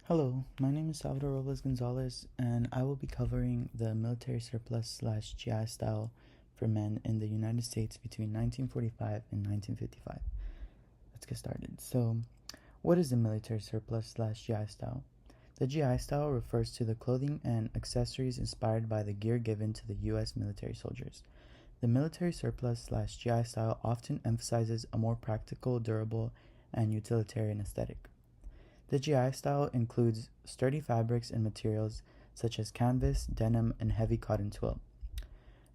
Hello, my name is Robles-gonzalez, and I will be covering the military surplus / GI style for men in the United States between 1945 and 1955. Let's get started. So, what is the military surplus / GI style? The GI style refers to the clothing and accessories inspired by the gear given to the U.S. military soldiers. The military surplus / GI style often emphasizes a more practical, durable, and utilitarian aesthetic. The GI style includes sturdy fabrics and materials such as canvas, denim, and heavy cotton twill.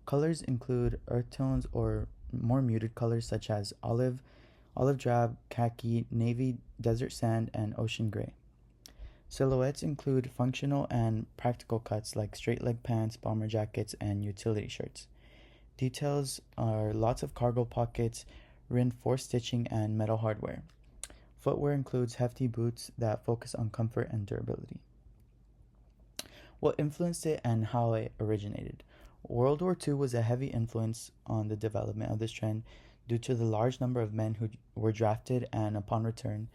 Colors include earth tones or more muted colors such as olive drab, khaki, navy, desert sand, and ocean gray. Silhouettes include functional and practical cuts like straight leg pants, bomber jackets, and utility shirts. Details are lots of cargo pockets, reinforced stitching, and metal hardware. Footwear includes hefty boots that focus on comfort and durability. What influenced it and how it originated? World War II was a heavy influence on the development of this trend due to the large number of men who were drafted and upon return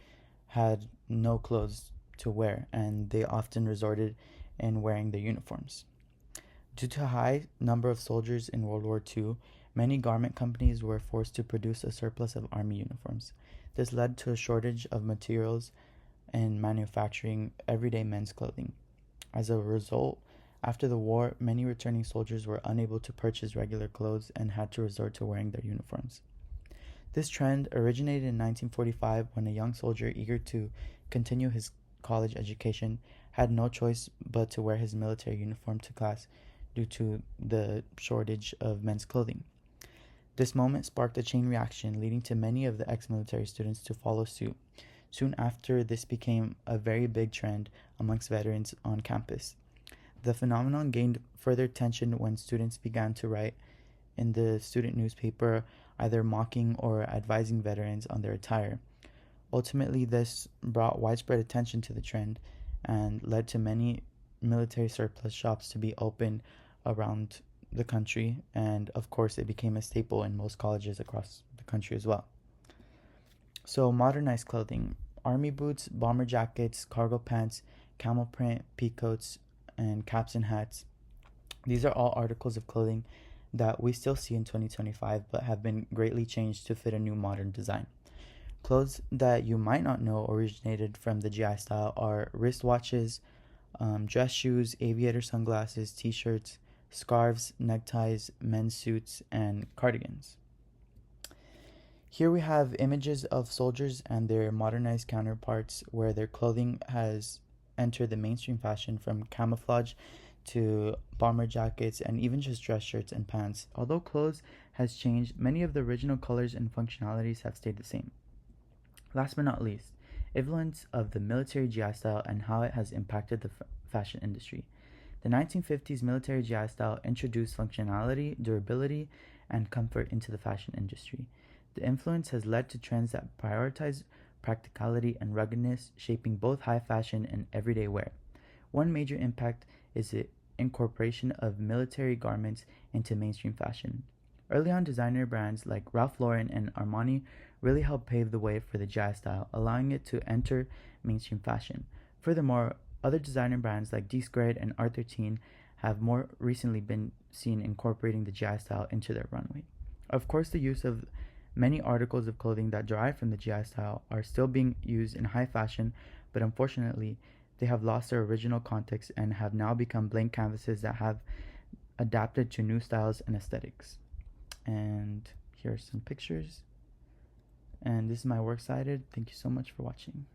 had no clothes to wear, and they often resorted in wearing their uniforms. Due to a high number of soldiers in World War II, many garment companies were forced to produce a surplus of army uniforms. This led to a shortage of materials in manufacturing everyday men's clothing. As a result, after the war, many returning soldiers were unable to purchase regular clothes and had to resort to wearing their uniforms. This trend originated in 1945 when a young soldier eager to continue his college education had no choice but to wear his military uniform to class due to the shortage of men's clothing. This moment sparked a chain reaction, leading to many of the ex-military students to follow suit. Soon after, this became a very big trend amongst veterans on campus. The phenomenon gained further attention when students began to write in the student newspaper, either mocking or advising veterans on their attire. Ultimately, this brought widespread attention to the trend and led to many military surplus shops to be opened around the country, and of course it became a staple in most colleges across the country as well. So modernized clothing: army boots, bomber jackets, cargo pants, camel print, peacoats, and caps and hats. These are all articles of clothing that we still see in 2025 but have been greatly changed to fit a new modern design. Clothes that you might not know originated from the GI style are wristwatches, dress shoes, aviator sunglasses, t-shirts, scarves, neckties, men's suits, and cardigans. Here we have images of soldiers and their modernized counterparts where their clothing has entered the mainstream fashion, from camouflage to bomber jackets and even just dress shirts and pants. Although clothes has changed, many of the original colors and functionalities have stayed the same. Last but not least, influence of the military GI style and how it has impacted the fashion industry. The 1950s military GI style introduced functionality, durability, and comfort into the fashion industry. The influence has led to trends that prioritize practicality and ruggedness, shaping both high fashion and everyday wear. One major impact is the incorporation of military garments into mainstream fashion. Early on, designer brands like Ralph Lauren and Armani really helped pave the way for the GI style, allowing it to enter mainstream fashion. Furthermore, other designer brands like D-Squared and R13 have more recently been seen incorporating the GI style into their runway. Of course, the use of many articles of clothing that derive from the GI style are still being used in high fashion, but unfortunately, they have lost their original context and have now become blank canvases that have adapted to new styles and aesthetics. And here are some pictures. And this is my works cited. Thank you so much for watching.